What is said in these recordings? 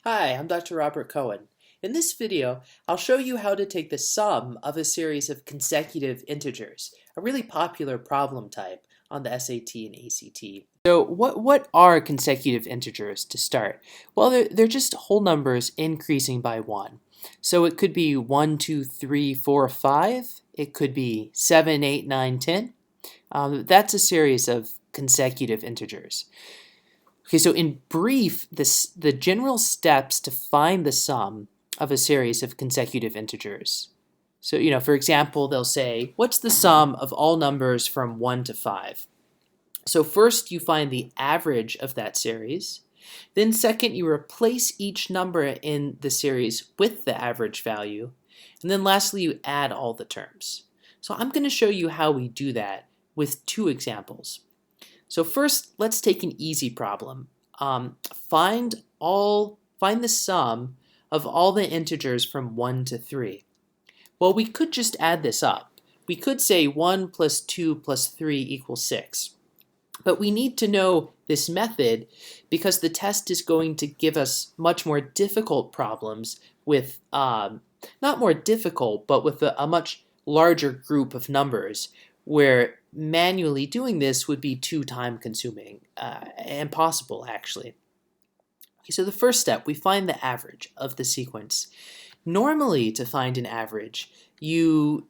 Hi, I'm Dr. Robert Cohen. In this video, I'll show you how to take the sum of a series of consecutive integers, a really popular problem type on the SAT and ACT. So what are consecutive integers to start? Well, they're just whole numbers increasing by 1. So it could be 1, 2, 3, 4, 5. It could be 7, 8, 9, 10. That's a series of consecutive integers. Okay, so in brief, the general steps to find the sum of a series of consecutive integers. So, for example, they'll say, what's the sum of all numbers from 1 to 5? So first you find the average of that series. Then second, you replace each number in the series with the average value. And then lastly, you add all the terms. So I'm going to show you how we do that with two examples. So first, let's take an easy problem. Find the sum of all the integers from 1 to 3. Well, we could just add this up. We could say 1 plus 2 plus 3 equals 6. But we need to know this method because the test is going to give us much more difficult problems with, not more difficult, but with a much larger group of numbers where manually doing this would be too time consuming, impossible actually. Okay, so the first step, we find the average of the sequence. Normally to find an average, you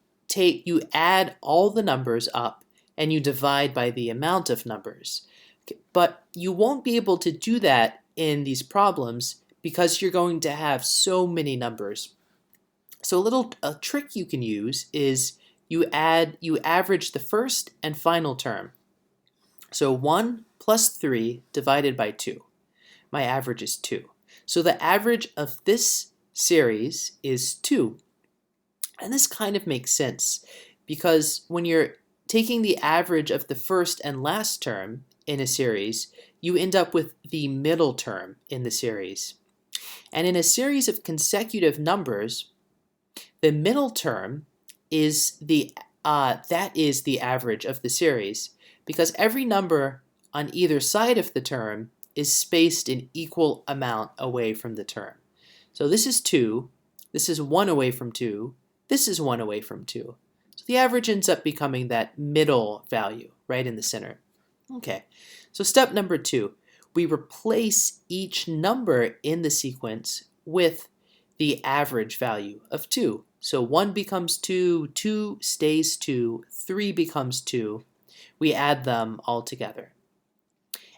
add all the numbers up and you divide by the amount of numbers. Okay, but you won't be able to do that in these problems because you're going to have so many numbers. So a trick you can use is you average the first and final term. So 1 plus 3 divided by 2. My average is 2. So the average of this series is 2. And this kind of makes sense because when you're taking the average of the first and last term in a series, you end up with the middle term in the series. And in a series of consecutive numbers, the middle term is the average of the series because every number on either side of the term is spaced an equal amount away from the term. So this is 2, this is 1 away from 2, this is 1 away from 2. So the average ends up becoming that middle value right in the center. Okay, so step number 2, we replace each number in the sequence with the average value of 2. So 1 becomes 2, 2 stays 2, 3 becomes 2. We add them all together.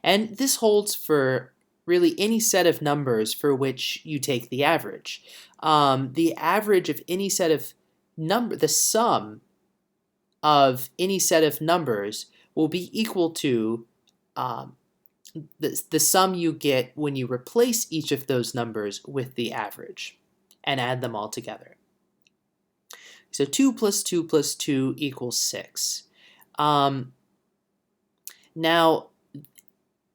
And this holds for really any set of numbers for which you take the average. The average of any set of the sum of any set of numbers will be equal to the sum you get when you replace each of those numbers with the average and add them all together. So 2 plus 2 plus 2 equals 6. Now,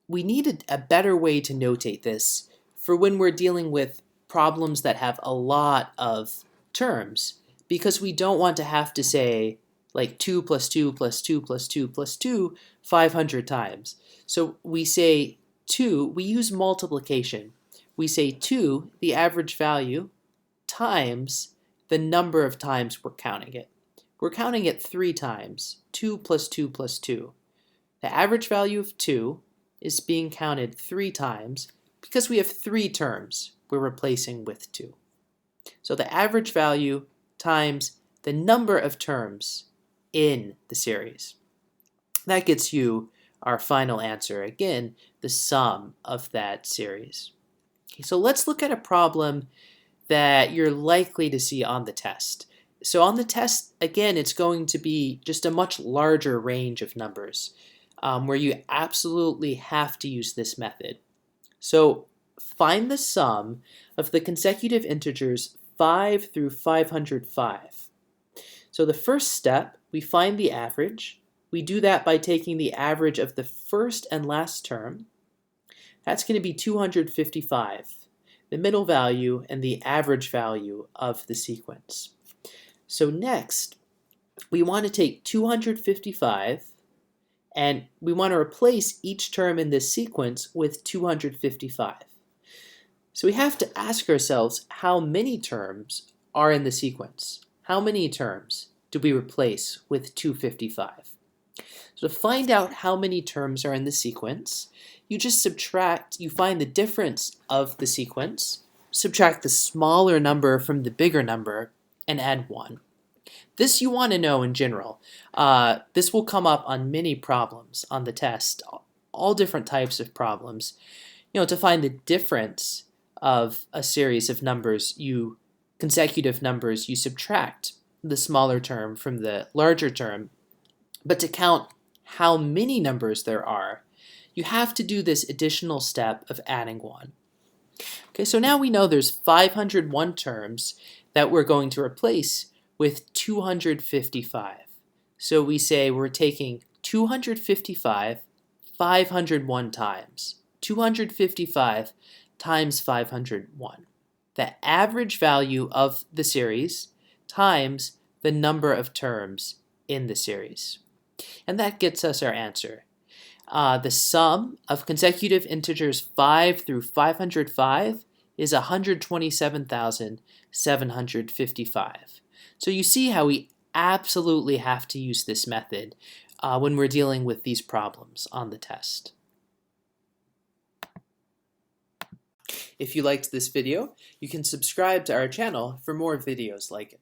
we need a better way to notate this for when we're dealing with problems that have a lot of terms, because we don't want to have to say like 2 plus 2 plus 2 plus 2 plus 2 500 times. So we say 2, we use multiplication. We say 2, the average value, times the number of times we're counting it. We're counting it 3 times, 2 plus 2 plus 2. The average value of 2 is being counted 3 times because we have 3 terms we're replacing with 2. So the average value times the number of terms in the series. That gets you our final answer, again, the sum of that series. Okay, so let's look at a problem that you're likely to see on the test. So on the test, again, it's going to be just a much larger range of numbers where you absolutely have to use this method. So find the sum of the consecutive integers 5 through 505. So the first step, we find the average. We do that by taking the average of the first and last term. That's going to be 255. The middle value and the average value of the sequence. So next, we want to take 255 and we want to replace each term in this sequence with 255. So we have to ask ourselves how many terms are in the sequence. How many terms do we replace with 255? So to find out how many terms are in the sequence, you just subtract, you find the difference of the sequence, subtract the smaller number from the bigger number, and add 1. This you want to know in general. This will come up on many problems on the test, all different types of problems. To find the difference of a series of numbers, consecutive numbers, you subtract the smaller term from the larger term. But to count how many numbers there are, you have to do this additional step of adding 1. Okay, so now we know there's 501 terms that we're going to replace with 255. So we say we're taking 255 501 times. 255 times 501. The average value of the series times the number of terms in the series. And that gets us our answer. The sum of consecutive integers 5 through 505 is 127,755. So you see how we absolutely have to use this method when we're dealing with these problems on the test. If you liked this video, you can subscribe to our channel for more videos like it.